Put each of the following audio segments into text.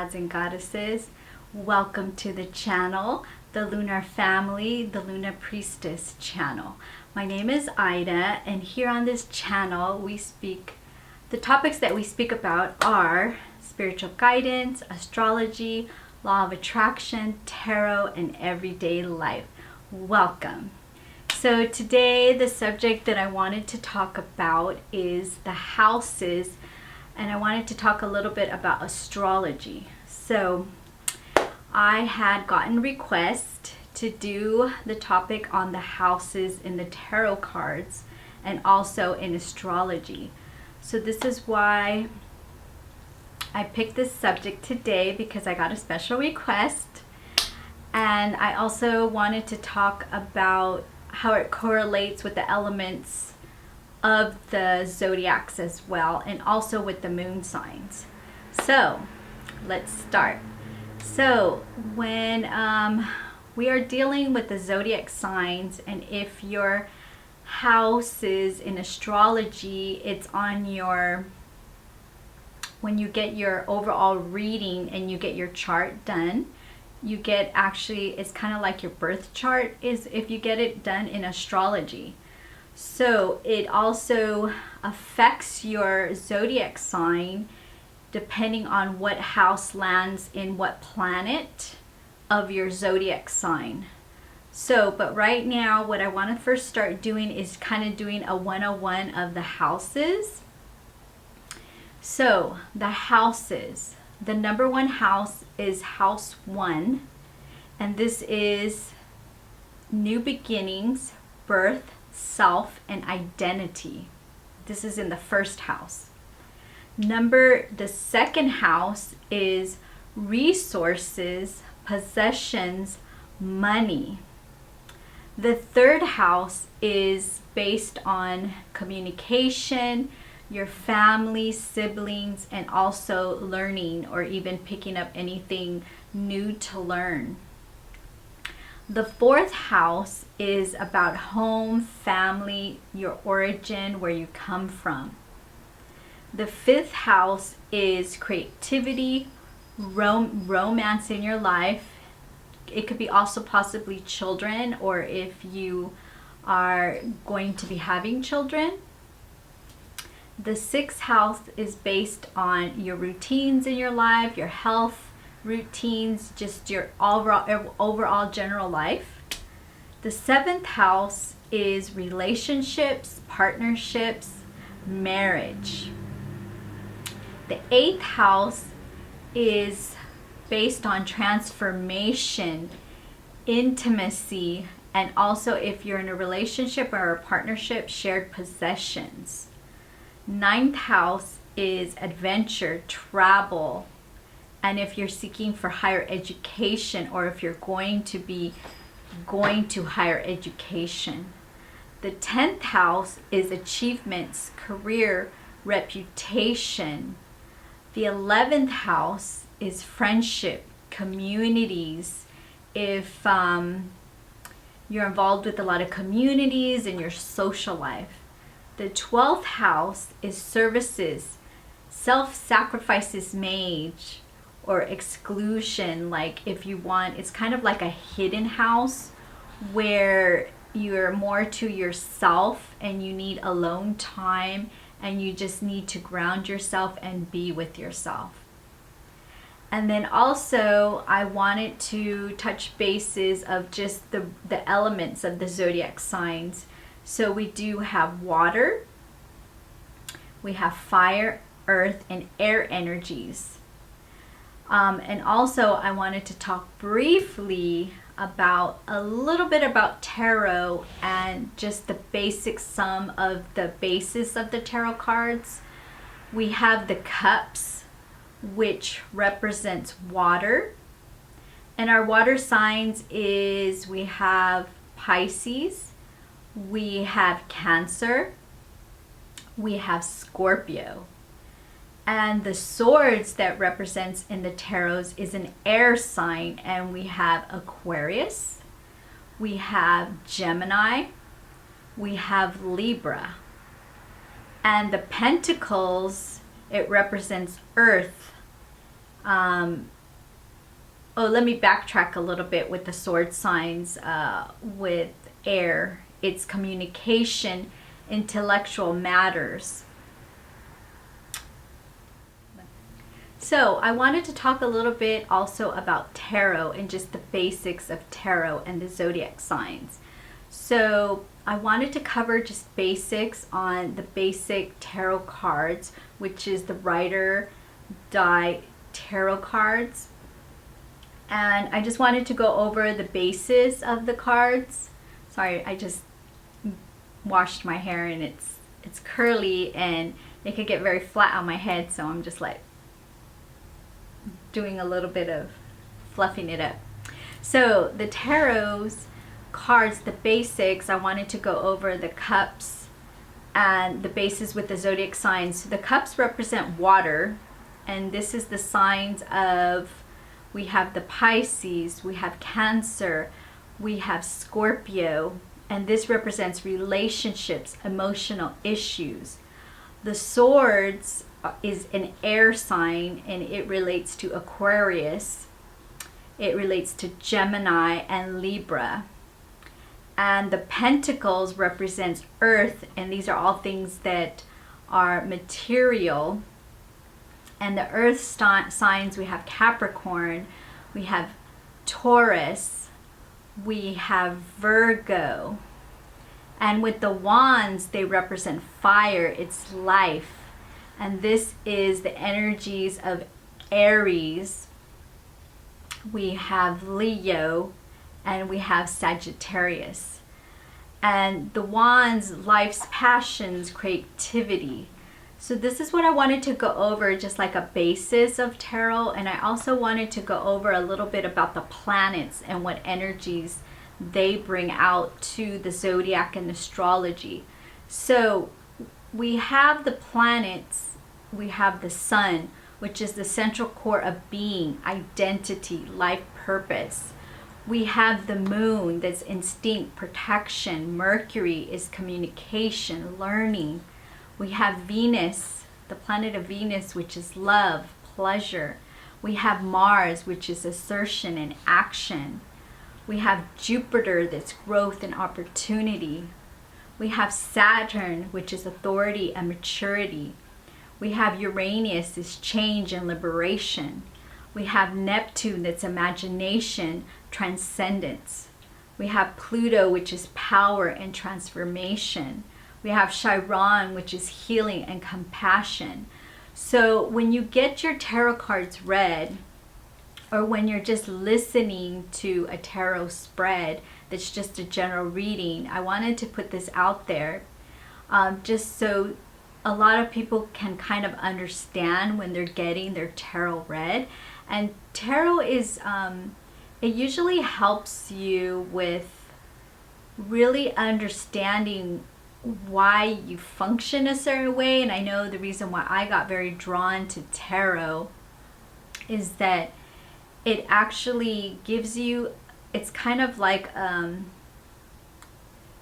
gods and goddesses. Welcome to the channel, the Lunar Family, the Lunar Priestess channel. My name is Ida, and here on this channel the topics that we speak about are spiritual guidance, astrology, law of attraction, tarot, and everyday life. Welcome. So today the subject that I wanted to talk about is the houses, and I wanted to talk a little bit about astrology. So I had gotten requests to do the topic on the houses in the tarot cards and also in astrology. So this is why I picked this subject today, because I got a special request. And I also wanted to talk about how it correlates with the elements of the zodiacs as well, and also with the moon signs. So let's start. So when we are dealing with the zodiac signs, and if your house is in astrology, it's on when you get your overall reading and you get your chart done, you get it's kind of like your birth chart is if you get it done in astrology. So it also affects your zodiac sign depending on what house lands in what planet of your zodiac sign. So, but right now what I want to first start doing is kind of doing a 101 of the houses. So the houses, the number one house is house 1, and this is new beginnings, birth, self, and identity. This is in the first house. The second house is resources, possessions, money. The third house is based on communication, your family, siblings, and also learning or even picking up anything new to learn. The fourth house is about home, family, your origin, where you come from. The fifth house is creativity, romance in your life. It could be also possibly children, or if you are going to be having children. The sixth house is based on your routines in your life, your health routines, just your overall general life. The seventh house is relationships, partnerships, marriage. The eighth house is based on transformation, intimacy, and also if you're in a relationship or a partnership, shared possessions. Ninth house is adventure, travel, and if you're seeking for higher education, or if you're going to be going to higher education. The 10th house is achievements, career, reputation. The 11th house is friendship, communities. If you're involved with a lot of communities in your social life. The 12th house is services, self-sacrifices made, or exclusion. Like if you want, it's kind of like a hidden house where you're more to yourself and you need alone time and you just need to ground yourself and be with yourself. And then also I wanted to touch bases of just the elements of the zodiac signs. So we do have water, we have fire, earth, and air energies. And also I wanted to talk briefly about a little bit about tarot and just the basic sum of the basis of the tarot cards. We have the cups, which represents water. And our water signs is we have Pisces, we have Cancer, we have Scorpio. And the swords that represents in the tarots is an air sign, and we have Aquarius, we have Gemini, we have Libra. And the pentacles, it represents earth, Oh, let me backtrack a little bit with the sword signs. With air, it's communication, intellectual matters. So I wanted to talk a little bit also about tarot and just the basics of tarot and the zodiac signs. So I wanted to cover just basics on the basic tarot cards, which is the Rider die tarot cards. And I just wanted to go over the basis of the cards. Sorry, I just washed my hair and it's curly and it could get very flat on my head, so I'm just like doing a little bit of fluffing it up. So the tarot's cards, the basics, I wanted to go over the cups and the basis with the zodiac signs. So the cups represent water, and this is the signs of, we have the Pisces, we have Cancer, we have Scorpio, and this represents relationships, emotional issues. The swords is an air sign, and it relates to Aquarius. It relates to Gemini and Libra. And the pentacles represents earth, and these are all things that are material. And the earth signs, we have Capricorn, we have Taurus, we have Virgo. And with the wands, they represent fire, it's life. And this is the energies of Aries. We have Leo, and we have Sagittarius. And the wands, life's passions, creativity. So this is what I wanted to go over, just like a basis of tarot. And I also wanted to go over a little bit about the planets and what energies they bring out to the zodiac and astrology. So we have the planets, we have the sun, which is the central core of being, identity, life purpose. We have the moon, that's instinct, protection. Mercury is communication, learning. We have Venus, the planet of Venus, which is love, pleasure. We have Mars, which is assertion and action. We have Jupiter, that's growth and opportunity. We have Saturn, which is authority and maturity. We have Uranus, is change and liberation. We have Neptune, that's imagination, transcendence. We have Pluto, which is power and transformation. We have Chiron, which is healing and compassion. So when you get your tarot cards read, or when you're just listening to a tarot spread that's just a general reading, I wanted to put this out there just so a lot of people can kind of understand when they're getting their tarot read. And tarot is, it usually helps you with really understanding why you function a certain way. And I know the reason why I got very drawn to tarot is that it actually gives you, it's kind of like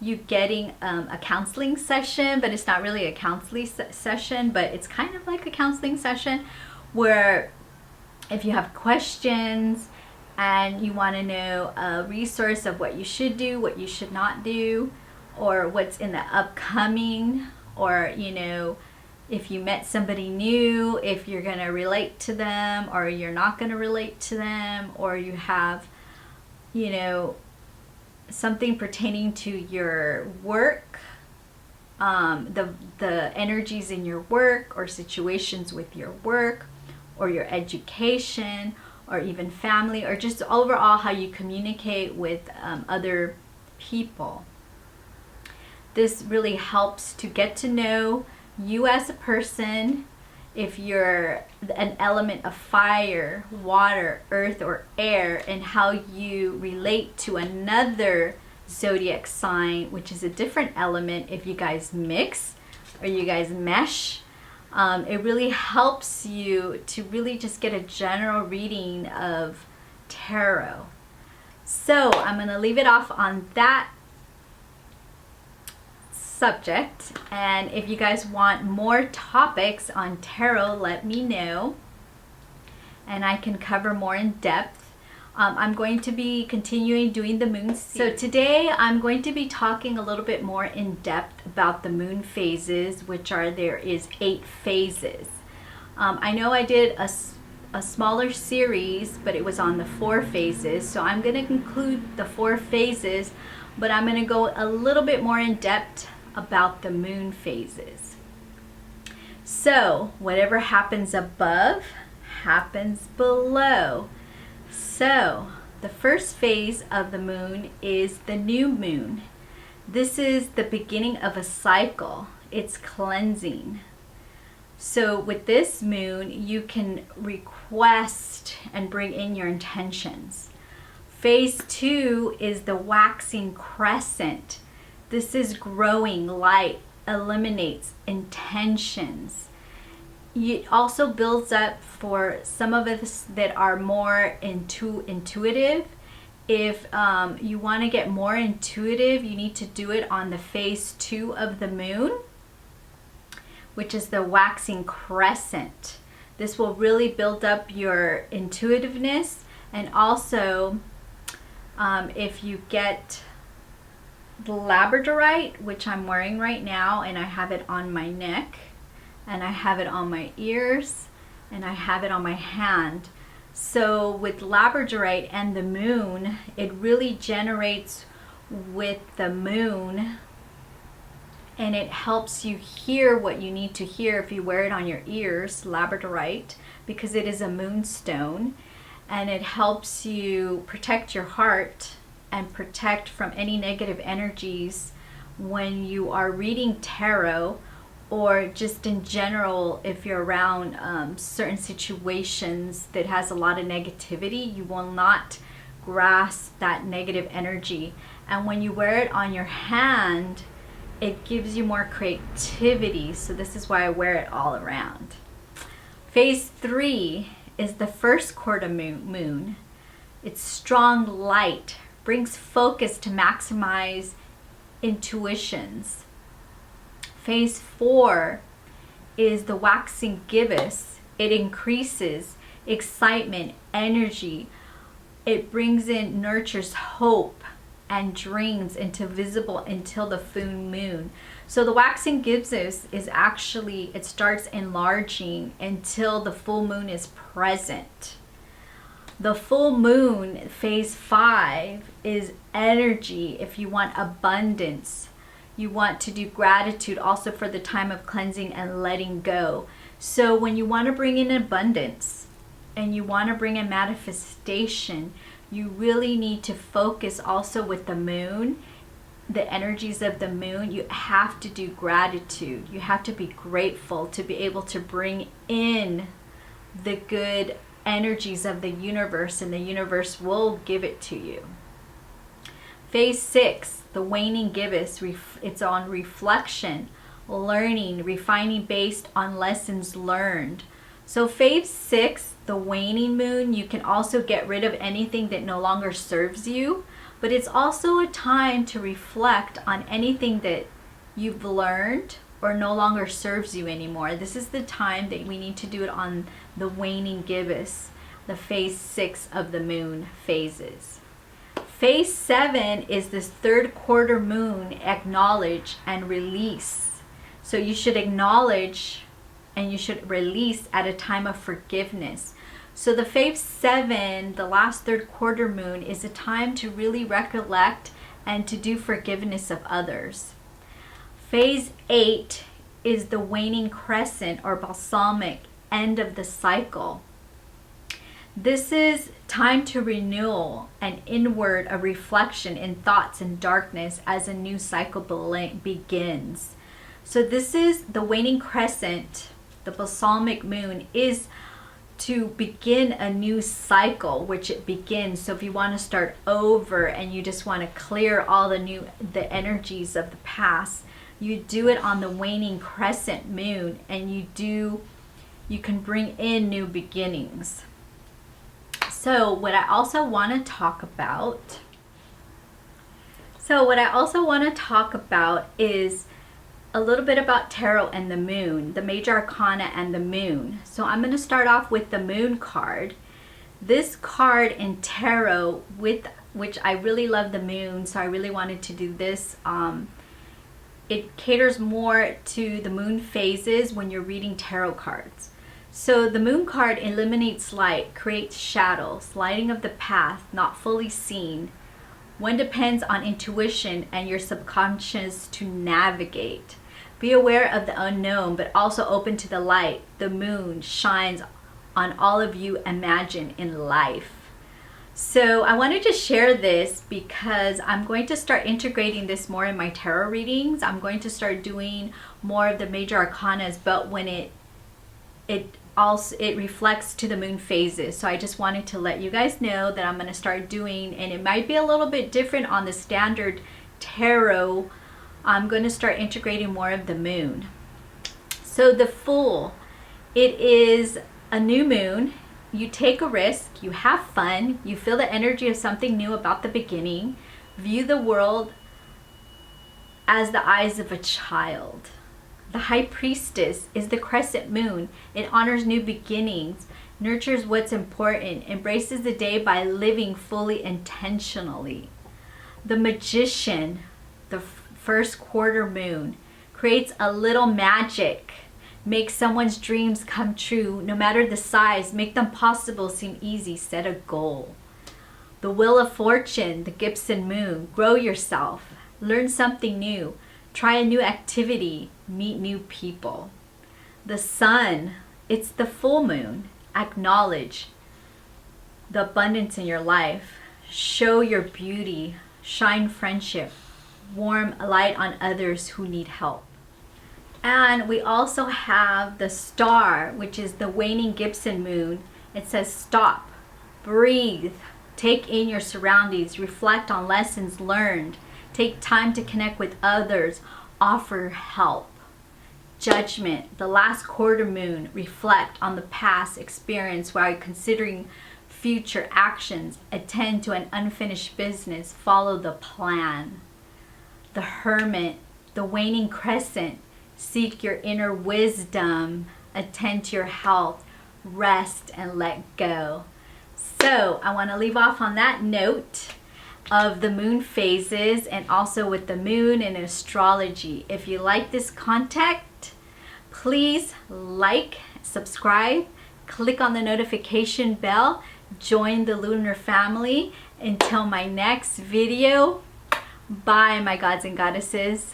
you getting a counseling session, but it's not really a counseling session, but it's kind of like a counseling session where if you have questions and you want to know a resource of what you should do, what you should not do, or what's in the upcoming, or you know, if you met somebody new, if you're going to relate to them or you're not going to relate to them, or you have, you know, something pertaining to your work, the energies in your work, or situations with your work, or your education, or even family, or just overall how you communicate with other people. This really helps to get to know you as a person, if you're an element of fire, water, earth, or air, and how you relate to another zodiac sign, which is a different element. If you guys mix or you guys mesh, it really helps you to really just get a general reading of tarot. So I'm going to leave it off on that subject, and if you guys want more topics on tarot, let me know. and I can cover more in depth. I'm going to be continuing doing the moon. So today I'm going to be talking a little bit more in depth about the moon phases, which are, there is 8 phases. I know I did a smaller series, but it was on the 4 phases. So I'm going to conclude the 4 phases, but I'm going to go a little bit more in depth about the moon phases. So whatever happens above happens below. So the first phase of the moon is the new moon. This is the beginning of a cycle. It's cleansing. So with this moon, you can request and bring in your intentions. Phase 2 is the waxing crescent. This is growing light, eliminates intentions. It also builds up for some of us that are more intuitive. If you want to get more intuitive, you need to do it on the phase 2 of the moon, which is the waxing crescent. This will really build up your intuitiveness. And also, if you get the labradorite, which I'm wearing right now, and I have it on my neck, and I have it on my ears, and I have it on my hand. So with labradorite and the moon, it really generates with the moon, and it helps you hear what you need to hear if you wear it on your ears, labradorite, because it is a moonstone, and it helps you protect your heart and protect from any negative energies when you are reading tarot, or just in general, if you're around certain situations that has a lot of negativity, you will not grasp that negative energy. And when you wear it on your hand, it gives you more creativity. So this is why I wear it all around. Phase 3 is the first quarter moon. It's strong light, brings focus to maximize intuitions. Phase 4 is the waxing gibbous. It increases excitement, energy. It brings in, nurtures hope and dreams into visible until the full moon. So the waxing gibbous is actually, it starts enlarging until the full moon is present. The full moon, phase 5, is energy. If you want abundance, you want to do gratitude also for the time of cleansing and letting go. So when you want to bring in abundance and you want to bring in manifestation, you really need to focus also with the moon, the energies of the moon. You have to do gratitude. You have to be grateful to be able to bring in the good energies of the universe, and the universe will give it to you. Phase 6, the waning gibbous, it's on reflection, learning, refining based on lessons learned. So phase 6, the waning moon, you can also get rid of anything that no longer serves you, but it's also a time to reflect on anything that you've learned or no longer serves you anymore. This is the time that we need to do it on the waning gibbous, the phase 6 of the moon phases. Phase 7 is this third quarter moon, acknowledge and release. So you should acknowledge and you should release at a time of forgiveness. So the phase 7, the last third quarter moon, is a time to really recollect and to do forgiveness of others. Phase 8 is the waning crescent or balsamic, end of the cycle. This is time to renewal and inward, a reflection in thoughts and darkness as a new cycle begins. So this is the waning crescent, the balsamic moon, is to begin a new cycle, which it begins. So if you want to start over and you just want to clear all the energies of the past, you do it on the waning crescent moon, and you can bring in new beginnings. So what I also want to talk about is a little bit about tarot and the moon, the major arcana and the moon. So I'm going to start off with the moon card. This card in tarot, with which I really love the moon, so I really wanted to do this. It caters more to the moon phases when you're reading tarot cards. So the moon card eliminates light, creates shadows, lighting of the path not fully seen. One depends on intuition and your subconscious to navigate. Be aware of the unknown, but also open to the light. The moon shines on all of you imagine in life. So I wanted to share this because I'm going to start integrating this more in my tarot readings. I'm going to start doing more of the major arcanas, but when it reflects to the moon phases. So I just wanted to let you guys know that I'm going to start doing, and it might be a little bit different on the standard tarot. I'm going to start integrating more of the moon. So the Fool, it is a new moon. You take a risk, you have fun, you feel the energy of something new about the beginning. View the world as the eyes of a child. The High Priestess is the crescent moon. It honors new beginnings, nurtures what's important, embraces the day by living fully intentionally. The Magician, the first quarter moon, creates a little magic. Make someone's dreams come true, no matter the size. Make them possible seem easy. Set a goal. The Wheel of Fortune, the Gibson moon. Grow yourself. Learn something new. Try a new activity. Meet new people. The Sun, it's the full moon. Acknowledge the abundance in your life. Show your beauty. Shine friendship. Warm light on others who need help. And we also have the Star, which is the waning Gibson moon. It says stop, breathe, take in your surroundings, reflect on lessons learned, take time to connect with others, offer help. Judgment, the last quarter moon, reflect on the past experience while considering future actions, attend to an unfinished business, follow the plan. The Hermit, the waning crescent, seek your inner wisdom, attend to your health, rest and let go. So I want to leave off on that note of the moon phases, and also with the moon and astrology. If you like this content, please like, subscribe, click on the notification bell, join the lunar family. Until my next video, bye my gods and goddesses.